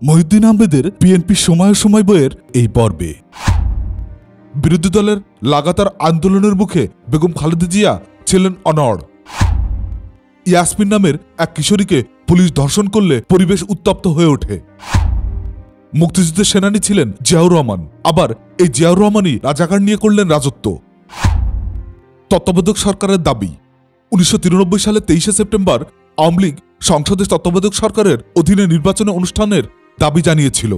মহিউদ্দিন আহমেদের বিএনপি সময় সময় বইয়ের এই পর্বে বিরোধী দলের লাগাতার আন্দোলনের মুখে বেগম খালেদা জিয়া ছিলেন অনড়। ইয়াসমিন নামের এক কিশোরীকে পুলিশ ধর্ষণ করলে পরিবেশ উত্তপ্ত হয়ে ওঠে। মুক্তিযুদ্ধের সেনানী ছিলেন জিয়াউর রহমান, আবার এই জিয়াউর রহমানই রাজাকার নিয়ে করলেন রাজত্ব। তত্ত্বাবধায়ক সরকারের দাবি 1993 সালে 23 সেপ্টেম্বর আওয়ামী লীগ সংসদে তত্ত্বাবধায়ক সরকারের অধীনে নির্বাচন অনুষ্ঠানের দাবি জানিয়েছিল।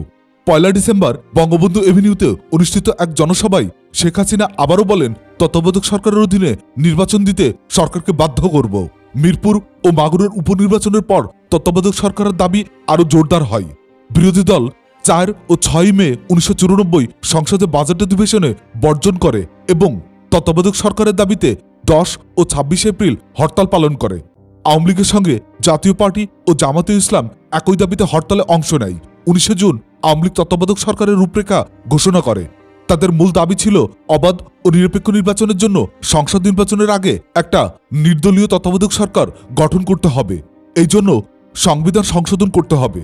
1 ডিসেম্বর বঙ্গবন্ধু এভিনিউতে অনুষ্ঠিত এক জনসভায় শেখ হাসিনা আবারও বলেন, তত্ত্বাবধায়ক সরকারের অধীনে নির্বাচন দিতে সরকারকে বাধ্য করব। মিরপুর ও মাগুরের উপনির্বাচনের পর তত্ত্বাবধায়ক সরকারের দাবি আরও জোরদার হয়। বিরোধী দল 4 ও 6 মে 1994 সংসদে বাজেট অধিবেশনে বর্জন করে এবং তত্ত্বাবধায়ক সরকারের দাবিতে 10 ও 26 এপ্রিল হরতাল পালন করে। আওয়ামী লীগের সঙ্গে জাতীয় পার্টি ও জামাতে ইসলাম একই দাবিতে হরতালে অংশ নেয়। 19 জুন আওয়ামী লীগ তত্ত্বাবধায়ক সরকারের রূপরেখা ঘোষণা করে। তাদের মূল দাবি ছিল অবাধ ও নিরপেক্ষ নির্বাচনের জন্য সংসদ নির্বাচনের আগে একটা নির্দলীয় তত্ত্বাবধায়ক সরকার গঠন করতে হবে। এই জন্য সংবিধান সংশোধন করতে হবে।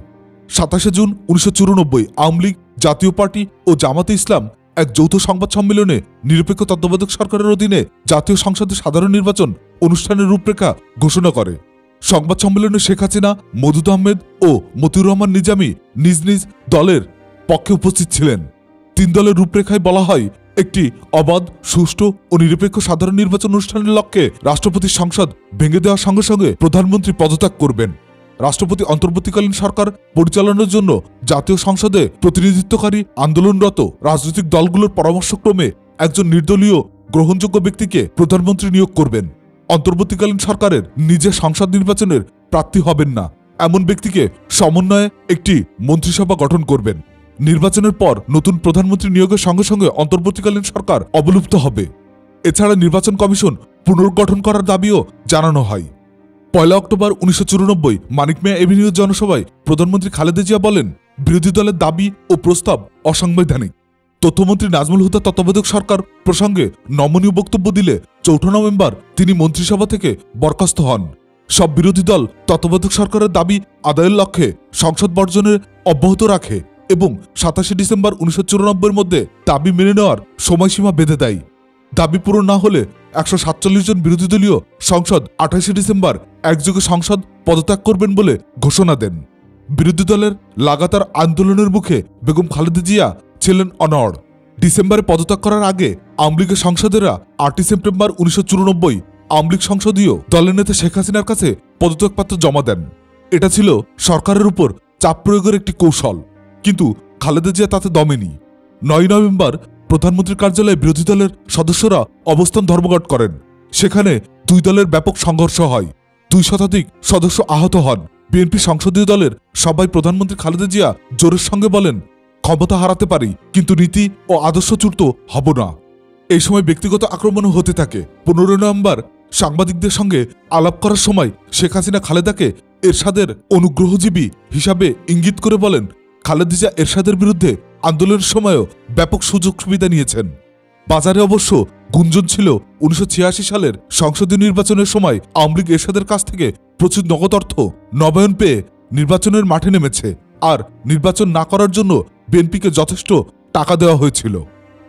27 জুন 1994 আওয়ামী লীগ, জাতীয় পার্টি ও জামাতে ইসলাম এক যৌথ সংবাদ সম্মেলনে নিরপেক্ষ তত্ত্বাবধায়ক সরকারের অধীনে জাতীয় সংসদের সাধারণ নির্বাচন অনুষ্ঠানের রূপরেখা ঘোষণা করে। সংবাদ সম্মেলনে শেখ হাসিনা, মওদুদ আহমেদ ও মতিউর রহমান নিজামী নিজ নিজ দলের পক্ষে উপস্থিত ছিলেন। 3 দলের রূপরেখায় বলা হয়, একটি অবাধ, সুষ্ঠু ও নিরপেক্ষ সাধারণ নির্বাচন অনুষ্ঠানের লক্ষ্যে রাষ্ট্রপতির সংসদ ভেঙে দেওয়ার সঙ্গে সঙ্গে প্রধানমন্ত্রী পদত্যাগ করবেন। রাষ্ট্রপতি অন্তর্বর্তীকালীন সরকার পরিচালনার জন্য জাতীয় সংসদে প্রতিনিধিত্বকারী আন্দোলনরত রাজনৈতিক দলগুলোর পরামর্শক্রমে একজন নির্দলীয় গ্রহণযোগ্য ব্যক্তিকে প্রধানমন্ত্রী নিয়োগ করবেন। অন্তর্বর্তীকালীন সরকারের নিজে সংসদ নির্বাচনের প্রার্থী হবেন না, এমন ব্যক্তিকে সমন্বয়ে একটি মন্ত্রিসভা গঠন করবেন। নির্বাচনের পর নতুন প্রধানমন্ত্রী নিয়োগের সঙ্গে সঙ্গে অন্তর্বর্তীকালীন সরকার অবলুপ্ত হবে। এছাড়া নির্বাচন কমিশন পুনর্গঠন করার দাবিও জানানো হয়। 1 অক্টোবর 1994 মানিক মিয়া এভিনিউ জনসভায় প্রধানমন্ত্রী খালেদা জিয়া বলেন, বিরোধী দলের দাবি ও প্রস্তাব অসাংবিধানিক। তথ্যমন্ত্রী নাজমুল হুদা তত্ত্বাবধায়ক সরকার প্রসঙ্গে নমনীয় বক্তব্য দিলে 4 নভেম্বর তিনি মন্ত্রিসভা থেকে বরখাস্ত হন। সব বিরোধী দল তত্ত্বাবধায়ক সরকারের দাবি আদায়ের লক্ষ্যে সংসদ বর্জনের অব্যাহত রাখে এবং 27 ডিসেম্বর 1994 মধ্যে দাবি মেনে নেওয়ার সময়সীমা বেঁধে দেয়। দাবি পূরণ না হলে 147 জন বিরোধী দলীয় সংসদ 28 ডিসেম্বর একযোগে সংসদ পদত্যাগ করবেন বলে ঘোষণা দেন। বিরোধী দলের লাগাতার আন্দোলনের মুখে বেগম খালেদা জিয়া ছিলেন অনড়। ডিসেম্বরে পদত্যাগ করার আগে আওয়ামী লীগের সংসদেরা 8 সেপ্টেম্বর 1994 আওয়ামী লীগ সংসদীয় দলের নেতা শেখ হাসিনার কাছে পদত্যাগপত্র জমা দেন। এটা ছিল সরকারের উপর চাপ প্রয়োগের একটি কৌশল, কিন্তু খালেদা জিয়া তাতে দমেনি। 9 নভেম্বর প্রধানমন্ত্রীর কার্যালয়ে বিরোধী দলের সদস্যরা অবস্থান ধর্মঘট করেন। সেখানে 2 দলের ব্যাপক সংঘর্ষ হয়। 2 শতাধিক সদস্য আহত হন। বিএনপি সংসদীয় দলের সবাই প্রধানমন্ত্রী খালেদা জিয়া জোরের সঙ্গে বলেন, ক্ষমতা হারাতে পারি, কিন্তু নীতি ও আদর্শচ্যুত হব না। এই সময় ব্যক্তিগত আক্রমণও হতে থাকে। 15 নভেম্বর সাংবাদিকদের সঙ্গে আলাপ করার সময় শেখ হাসিনা খালেদাকে এরশাদের অনুগ্রহজীবী হিসাবে ইঙ্গিত করে বলেন, খালেদা জিয়া এরশাদের বিরুদ্ধে আন্দোলনের সময়ও ব্যাপক সুযোগ সুবিধা নিয়েছেন। বাজারে অবশ্য গুঞ্জন ছিল 1986 সালের সংসদীয় নির্বাচনের সময় আওয়ামী লীগ এরশাদের কাছ থেকে প্রচুর নগদ অর্থ নবায়ন পেয়ে নির্বাচনের মাঠে নেমেছে, আর নির্বাচন না করার জন্য বিএনপিকে যথেষ্ট টাকা দেওয়া হয়েছিল।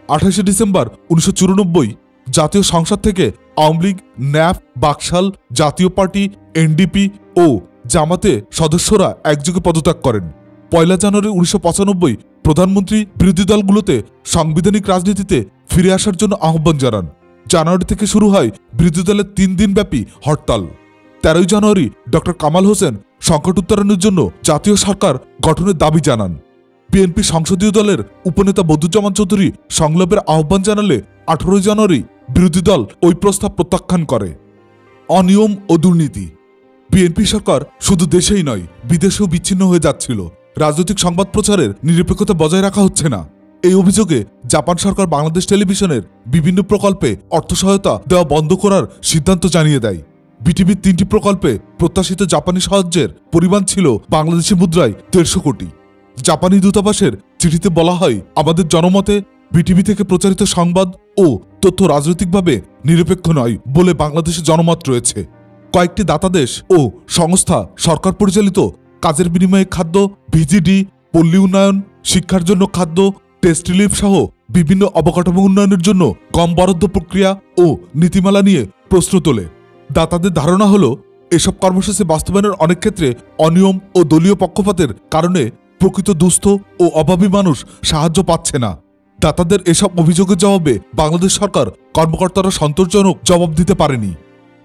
28 ডিসেম্বর 1994 জাতীয় সংসদ থেকে আওয়ামী লীগ, ন্যাপ, বাকশাল, জাতীয় পার্টি, এনডিপি ও জামাতে সদস্যরা একযোগে পদত্যাগ করেন। 1 জানুয়ারি 1995 প্রধানমন্ত্রী বিরোধী দলগুলোতে সাংবিধানিক রাজনীতিতে ফিরে আসার জন্য আহ্বান জানান। জানুয়ারি থেকে শুরু হয় বিরোধী দলের 3 দিনব্যাপী হরতাল। 13 জানুয়ারি ডক্টর কামাল হোসেন সংকট উত্তরণের জন্য জাতীয় সরকার গঠনের দাবি জানান। বিএনপি সংসদীয় দলের উপনেতা বদরুজ্জামান চৌধুরী সংলাপের আহ্বান জানালে 18 জানুয়ারি বিরোধী দল ওই প্রস্তাব প্রত্যাখ্যান করে। অনিয়ম ও দুর্নীতি। বিএনপি সরকার শুধু দেশেই নয়, বিদেশেও বিচ্ছিন্ন হয়ে যাচ্ছিল। রাজনৈতিক সংবাদ প্রচারের নিরপেক্ষতা বজায় রাখা হচ্ছে না। এই অভিযোগে জাপান সরকার বাংলাদেশ টেলিভিশনের বিভিন্ন প্রকল্পে অর্থ সহায়তা দেওয়া বন্ধ করার সিদ্ধান্ত জানিয়ে দেয়। বিটিভির 3টি প্রকল্পে প্রত্যাশিত জাপানি সাহায্যের পরিমাণ ছিল বাংলাদেশি মুদ্রায় 150 কোটি। জাপানি দূতাবাসের চিঠিতে বলা হয়, আমাদের জনমতে বিটিভি থেকে প্রচারিত সংবাদ ও তথ্য রাজনৈতিকভাবে নিরপেক্ষ নয় বলে বাংলাদেশে জনমত রয়েছে। কয়েকটি দাতাদেশ ও সংস্থা সরকার পরিচালিত কাজের বিনিময়ে খাদ্য, ভিজিডি পল্লী উন্নয়ন, শিক্ষার জন্য খাদ্য, টেস্ট রিলিফ সহ বিভিন্ন অবকাঠামো উন্নয়নের জন্য কম বরাদ্দ প্রক্রিয়া ও নীতিমালা নিয়ে প্রশ্ন তোলে। দাতাদের ধারণা হল এসব কর্মসূচি বাস্তবায়নের অনেক ক্ষেত্রে অনিয়ম ও দলীয় পক্ষপাতের কারণে প্রকৃত দুস্থ ও অভাবী মানুষ সাহায্য পাচ্ছে না। দাতাদের এসব অভিযোগের জবাবে বাংলাদেশ সরকার কর্মকর্তারা সন্তোষজনক জবাব দিতে পারেনি।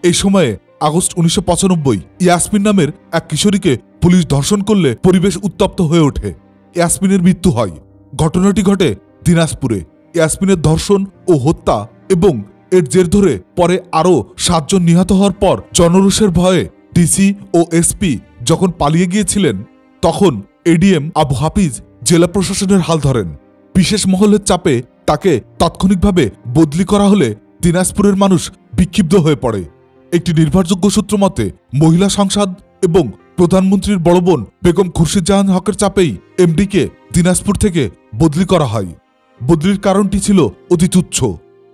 এই সময়ে আগস্ট 1995 ইয়াসমিন নামের এক কিশোরীকে পুলিশ ধর্ষণ করলে পরিবেশ উত্তপ্ত হয়ে ওঠে। ইয়াসমিনের মৃত্যু হয়। ঘটনাটি ঘটে দিনাজপুরে। ইয়াসমিনের ধর্ষণ ও হত্যা এবং এর জের ধরে পরে আরও 7 জন নিহত হওয়ার পর জনরোষের ভয়ে ডিসি ও এসপি যখন পালিয়ে গিয়েছিলেন, তখন এডিএম আবু হাফিজ জেলা প্রশাসনের হাল ধরেন। বিশেষ মহলের চাপে তাকে তাৎক্ষণিকভাবে বদলি করা হলে দিনাজপুরের মানুষ বিক্ষিপ্ত হয়ে পড়ে। একটি নির্ভরযোগ্য সূত্র মতে মহিলা সংসদ এবং প্রধানমন্ত্রীর বড় বোন বেগম খুরশিদজাহান হকের চাপেই এমডিকে দিনাজপুর থেকে বদলি করা হয়। বদলির কারণটি ছিল অতি তুচ্ছ।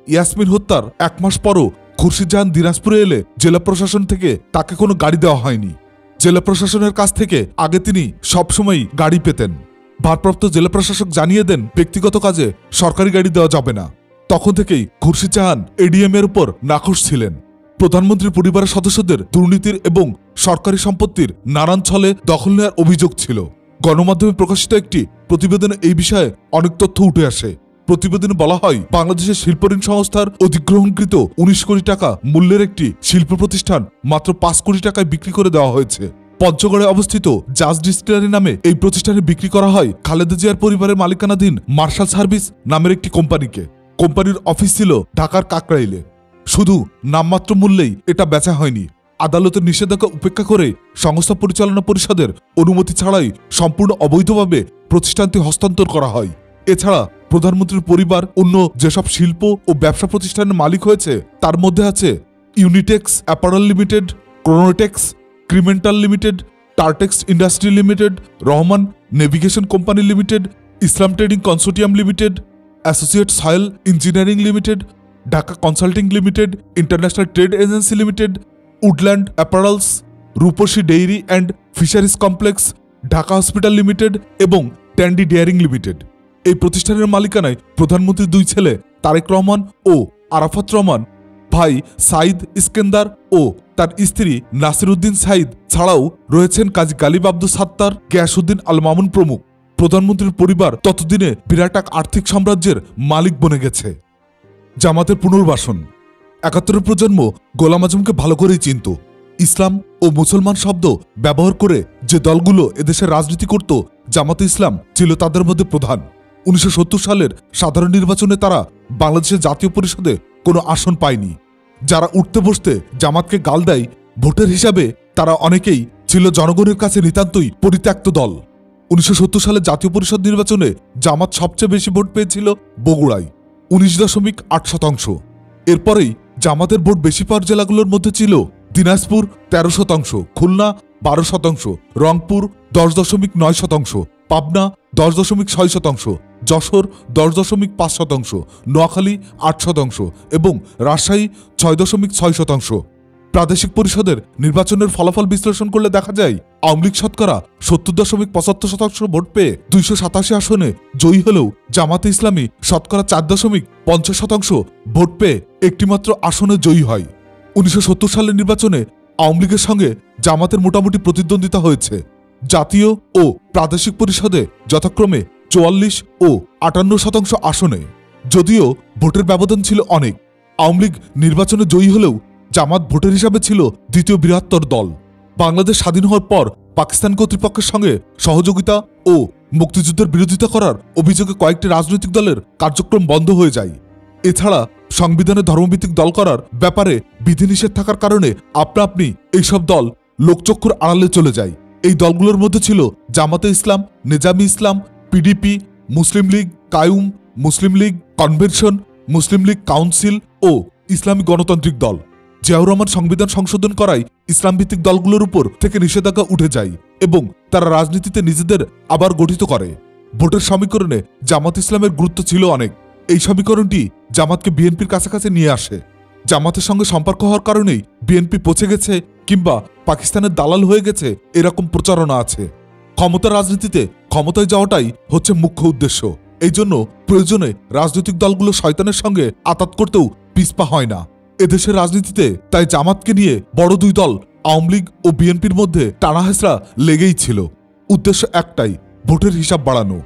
ইয়াসমিন হত্যার 1 মাস পরও খুরশিদজাহান দিনাজপুরে এলে জেলা প্রশাসন থেকে তাকে কোনো গাড়ি দেওয়া হয়নি। জেলা প্রশাসনের কাছ থেকে আগে তিনি সবসময়ই গাড়ি পেতেন। ভারপ্রাপ্ত জেলা প্রশাসক জানিয়ে দেন ব্যক্তিগত কাজে সরকারি গাড়ি দেওয়া যাবে না। তখন থেকেই খুরশিদজাহান এডিএম এর উপর নাখোশ ছিলেন। প্রধানমন্ত্রীর পরিবারের সদস্যদের দুর্নীতির এবং সরকারি সম্পত্তির নানান ছলে দখল নেওয়ার অভিযোগ ছিল। গণমাধ্যমে প্রকাশিত একটি প্রতিবেদনে এই বিষয়ে অনেক তথ্য উঠে আসে। প্রতিবেদনে বলা হয়, বাংলাদেশের শিল্পঋণ সংস্থার অধিগ্রহণকৃত 19 কোটি টাকা মূল্যের একটি শিল্প প্রতিষ্ঠান মাত্র 5 কোটি টাকায় বিক্রি করে দেওয়া হয়েছে। পঞ্চগড়ে অবস্থিত জাজ ডিস্টিলারি নামে এই প্রতিষ্ঠানে বিক্রি করা হয় খালেদা জিয়ার পরিবারের মালিকানাধীন মার্শাল সার্ভিস নামের একটি কোম্পানিকে। কোম্পানির অফিস ছিল ঢাকার কাকরাইলে। শুধু নামমাত্র মূল্যেই এটা বেচা হয়নি। আদালতের নিষেধাজ্ঞা উপেক্ষা করে সংস্থা পরিচালনা পরিষদের অনুমতি ছাড়াই সম্পূর্ণ অবৈধভাবে প্রতিষ্ঠানটি হস্তান্তর করা হয়। এছাড়া প্রধানমন্ত্রীর পরিবার অন্য যেসব শিল্প ও ব্যবসা প্রতিষ্ঠানের মালিক হয়েছে তার মধ্যে আছে ইউনিটেক্স অ্যাপারেল লিমিটেড, ক্রোনোটেক্স, ক্রিমেন্টাল লিমিটেড, টার্টেক্স industry limited, Rahman navigation company limited, Islam trading consortium limited, associate soil engineering limited, Dhaka consulting limited, international trade agency limited, Woodland apparels, Rupshi dairy and fisheries complex, Dhaka hospital limited এবং ট্যান্ডি ডেয়ারিং লিমিটেড। এই প্রতিষ্ঠানের মালিকানায় প্রধানমন্ত্রীর 2 ছেলে তারেক রহমান ও আরাফাত রহমান, ভাই সাইদ ইস্কেন্দার ও তার স্ত্রী নাসিরউদ্দিন সাইদ ছাড়াও রয়েছেন কাজী গালিব আব্দুল সাত্তার, গিয়াসউদ্দিন আল মামুন প্রমুখ। প্রধানমন্ত্রীর পরিবার ততদিনে বিরাট এক আর্থিক সাম্রাজ্যের মালিক বনে গেছে। জামাতের পুনর্বাসন। 71 প্রজন্ম গোলাম আজমকে ভালো করেই চিনত। ইসলাম ও মুসলমান শব্দ ব্যবহার করে যে দলগুলো এদেশের রাজনীতি করত, জামাতে ইসলাম ছিল তাদের মধ্যে প্রধান। 1970 সালের সাধারণ নির্বাচনে তারা বাংলাদেশের জাতীয় পরিষদে কোনো আসন পায়নি। যারা উঠতে বসতে জামাতকে গাল দেয়, ভোটার হিসাবে তারা অনেকেই ছিল জনগণের কাছে নিতান্তই পরিত্যক্ত দল। 1970 সালে জাতীয় পরিষদ নির্বাচনে জামাত সবচেয়ে বেশি ভোট পেয়েছিল বগুড়ায়, 19.8%। এরপরেই জামাতের ভোট বেশি পাওয়ার জেলাগুলোর মধ্যে ছিল দিনাজপুর 13%, খুলনা 12%, রংপুর 10.9%, পাবনা 10.6%, যশোর 10.5%, নোয়াখালী 8% এবং রাজশাহী 6.6%। প্রাদেশিক পরিষদের নির্বাচনের ফলাফল বিশ্লেষণ করলে দেখা যায় আওয়ামী লীগ শতকরা 70.75% ভোট পেয়ে 287 আসনে জয়ী হলেও জামাতে ইসলামী শতকরা 4.50% ভোট পেয়ে একটিমাত্র আসনে জয়ী হয়। 1970 সালের নির্বাচনে আওয়ামী লীগের সঙ্গে জামাতের মোটামুটি প্রতিদ্বন্দ্বিতা হয়েছে। জাতীয় ও প্রাদেশিক পরিষদে যথাক্রমে 44 ও 58% আসনে। যদিও ভোটের ব্যবধান ছিল অনেক, আওয়ামী লীগ নির্বাচনে জয়ী হলেও জামাত ভোটের হিসাবে ছিল দ্বিতীয় বৃহত্তর দল। বাংলাদেশ স্বাধীন হওয়ার পর পাকিস্তান কর্তৃপক্ষের সঙ্গে সহযোগিতা ও মুক্তিযুদ্ধের বিরোধিতা করার অভিযোগে কয়েকটি রাজনৈতিক দলের কার্যক্রম বন্ধ হয়ে যায়। এছাড়া সংবিধানে ধর্মভিত্তিক দল করার ব্যাপারে বিধিনিষেধ থাকার কারণে আপনা আপনি এইসব দল লোকচক্ষুর আড়ালে চলে যায়। এই দলগুলোর মধ্যে ছিল জামাতে ইসলাম, নেজামি ইসলাম, পিডিপি, মুসলিম লীগ, কায়ুম, মুসলিম লীগ কনভেনশন, মুসলিম লীগ কাউন্সিল ও ইসলামী গণতান্ত্রিক দল। জিয়াউর রহমান সংবিধান সংশোধন করায় ইসলাম ভিত্তিক দলগুলোর উপর থেকে নিষেধাজ্ঞা উঠে যায় এবং তারা রাজনীতিতে নিজেদের আবার গঠিত করে। ভোটের সমীকরণে জামাত ইসলামের গুরুত্ব ছিল অনেক। এই সমীকরণটি জামাতকে বিএনপির কাছাকাছি নিয়ে আসে। জামাতের সঙ্গে সম্পর্ক হওয়ার কারণেই বিএনপি পচে গেছে কিংবা পাকিস্তানের দালাল হয়ে গেছে এরকম প্রচারণা আছে। ক্ষমতা রাজনীতিতে ক্ষমতায় যাওয়াটাই হচ্ছে মুখ্য উদ্দেশ্য। এই জন্য প্রয়োজনে রাজনৈতিক দলগুলো শয়তানের সঙ্গে আতাত করতেও পিছপা হয় না। এদেশের রাজনীতিতে তাই জামাতকে নিয়ে বড় দুই দল আওয়ামী লীগ ও বিএনপির মধ্যে টানাহেঁচড়া লেগেই ছিল। উদ্দেশ্য একটাই, ভোটের হিসাব বাড়ানো।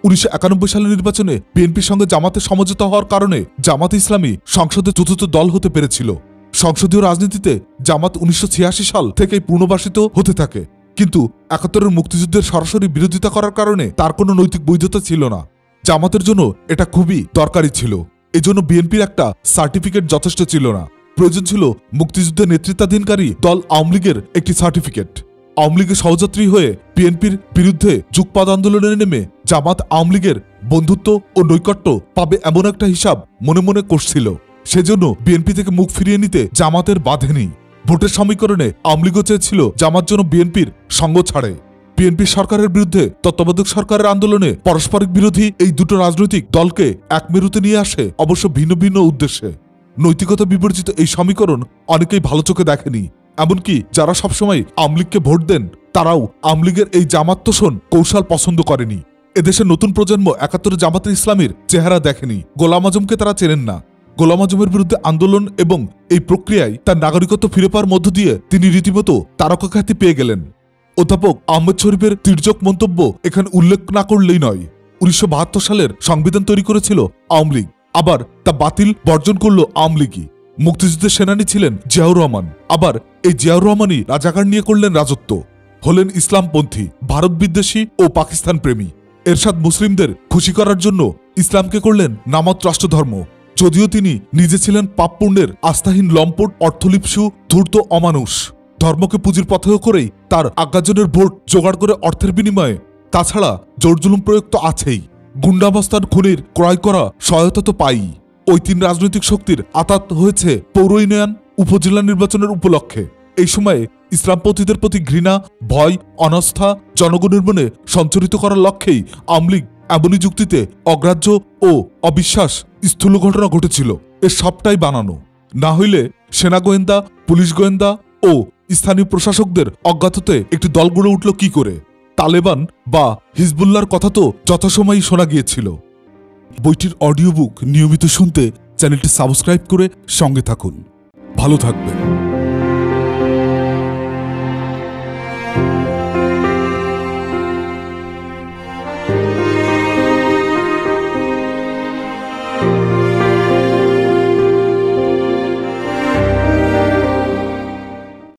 1991 সালের নির্বাচনে বিএনপির সঙ্গে জামাতের সমঝোতা হওয়ার কারণে জামাত ইসলামী সংসদে চতুর্থ দল হতে পেরেছিল। সংসদীয় রাজনীতিতে জামাত 1986 সাল থেকেই পুনর্বাসিত হতে থাকে, কিন্তু 71-এর মুক্তিযুদ্ধের সরাসরি বিরোধিতা করার কারণে তার কোনো নৈতিক বৈধতা ছিল না। জামাতের জন্য এটা খুবই দরকারি ছিল। এজন্য বিএনপির একটা সার্টিফিকেট যথেষ্ট ছিল না, প্রয়োজন ছিল মুক্তিযুদ্ধের নেতৃত্বাধীনকারী দল আওয়ামী লীগের একটি সার্টিফিকেট। আওয়ামী লীগের সহযাত্রী হয়ে বিএনপির বিরুদ্ধে যুগপৎ আন্দোলনে নেমে জামাত আওয়ামী লীগের বন্ধুত্ব ও নৈকট্য পাবে এমন একটা হিসাব মনে মনে করছিল। সেজন্য বিএনপি থেকে মুখ ফিরিয়ে নিতে জামাতের বাধেনি। ভোটের সমীকরণে আওয়ামী লীগও চেয়েছিল জামাত যেন বিএনপির সঙ্গ ছাড়ে। বিএনপি সরকারের বিরুদ্ধে তত্ত্বাবধায়ক সরকারের আন্দোলনে পারস্পরিক বিরোধী এই দুটো রাজনৈতিক দলকে এক মেরুতে নিয়ে আসে, অবশ্য ভিন্ন ভিন্ন উদ্দেশ্যে। নৈতিকতা বিবর্জিত এই সমীকরণ অনেকেই ভালো চোখে দেখেনি। এমনকি যারা সবসময় আওয়ামী লীগকে ভোট দেন তারাও আওয়ামী লীগের এই জামাত তোষণ কৌশল পছন্দ করেনি। এদেশের নতুন প্রজন্ম 71 জামাতে ইসলামীর চেহারা দেখেনি, গোলাম আজমকে তারা চেনেন না। গোলাম আজমের বিরুদ্ধে আন্দোলন এবং এই প্রক্রিয়ায় তার নাগরিকত্ব ফিরে পাওয়ার মধ্য দিয়ে তিনি রীতিমতো তারকা খ্যাতি পেয়ে গেলেন। অধ্যাপক আহমেদ শরীফের তির্যক মন্তব্য এখানে উল্লেখ না করলেই নয়। 1972 সালের সংবিধান তৈরি করেছিল আওয়ামী লীগ, আবার তা বাতিল বর্জন করল আওয়ামী লীগই। মুক্তিযুদ্ধের সেনানী ছিলেন জিয়াউর রহমান, আবার এই জিয়াউর রহমানই রাজাকার নিয়ে করলেন রাজত্ব। হলেন ইসলামপন্থী, ভারত বিদ্বেষী ও পাকিস্তান প্রেমী। এরশাদ মুসলিমদের খুশি করার জন্য ইসলামকে করলেন নামত রাষ্ট্রধর্ম, যদিও তিনি নিজে ছিলেন পাপ পুণ্যের আস্থাহীন লম্পট, অর্থলিপ্সু, ধূর্ত অমানুষ। ধর্মকে পুঁজির পথেও করেই তার আজ্ঞাজনের ভোট জোগাড় করে অর্থের বিনিময়ে। তাছাড়া জোরজুলুম প্রয়োগ তো আছেই, গুন্ডামস্তান খুনির ক্রয় করা সহায়তা তো পাই। ওই তিন রাজনৈতিক শক্তির আতাত হয়েছে পৌর ইউনিয়ন উপজেলা নির্বাচনের উপলক্ষে। এই সময়ে ইসলামপন্থীদের প্রতি ঘৃণা, ভয়, অনাস্থা জনগণের মনে সঞ্চারিত করার লক্ষ্যেই আওয়ামী লীগ এমনই যুক্তিতে অগ্রাহ্য ও অবিশ্বাস স্থূল ঘটনা ঘটেছিল। এর সবটাই বানানো। না হইলে সেনা গোয়েন্দা, পুলিশ গোয়েন্দা ও স্থানীয় প্রশাসকদের অজ্ঞাততে একটি দল গড়ে উঠল কি করে? তালেবান বা হিজবুল্লাহর কথা তো যথাসময়ই শোনা গিয়েছিল। বইটির অডিও বুক নিয়মিত শুনতে চ্যানেলটি সাবস্ক্রাইব করে সঙ্গে থাকুন। ভালো থাকবেন।